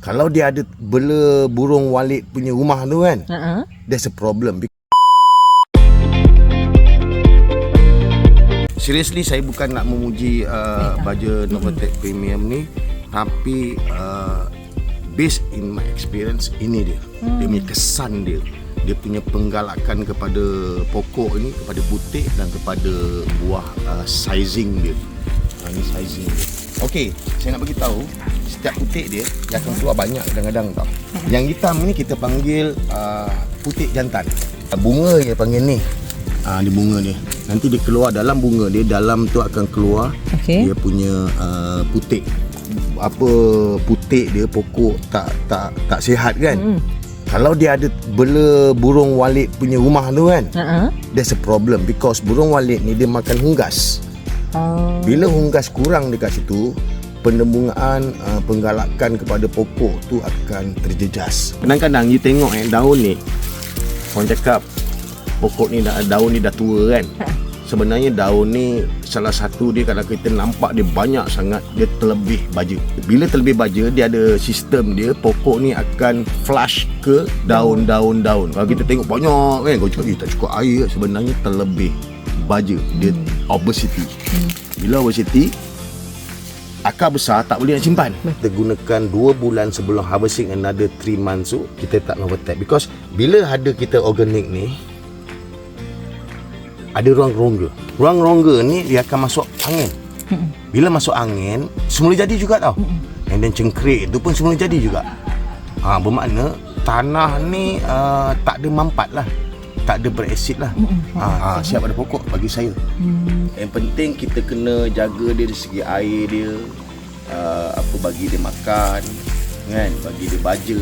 Kalau dia ada bela burung walit punya rumah tu kan, there's a problem. Seriously, saya bukan nak memuji baja Novatec Premium ni, tapi based in my experience, ini dia. Dia punya kesan dia. Dia punya penggalakan kepada pokok ni, kepada butik dan kepada buah sizing dia. Ni sizing dia. Okey, saya nak bagi tahu, setiap putik dia akan keluar banyak kadang-kadang tau. Yang hitam ni kita panggil putik jantan. Bunga dia panggil ni. Dia bunga dia. Nanti dia keluar dalam bunga dia, dalam tu akan keluar dia punya putik. Apa putik dia, pokok tak sihat kan. Kalau dia ada bela burung walit punya rumah tu kan, there's a problem because burung walit ni dia makan unggas. Bila unggas kurang dekat situ, penembungan, penggalakan kepada pokok tu akan terjejas. Kadang-kadang you tengok daun ni, orang cakap pokok ni daun ni dah tua kan. Sebenarnya daun ni salah satu dia, kalau kita nampak dia banyak sangat, dia terlebih baja. Bila terlebih baja, dia ada sistem dia, pokok ni akan flush ke daun-daun. Kalau kita tengok banyak kan, kau cakap tak cukup air, sebenarnya terlebih baja. Dia obesity. Bila obesity, akar besar tak boleh nak simpan. Kita gunakan 2 bulan sebelum harvesting, another 3 months tu kita tak Novatec. Because bila ada kita organik ni, ada ruang rongga. Ruang rongga ni dia akan masuk angin. Bila masuk angin, semula jadi juga tau. And then cengkrik tu pun semula jadi juga. Bermakna tanah ni tak ada mampat lah, tak ada berasid lah. Siap ada pokok bagi saya. Yang penting kita kena jaga dia dari segi air dia, bagi dia makan kan, bagi dia baja.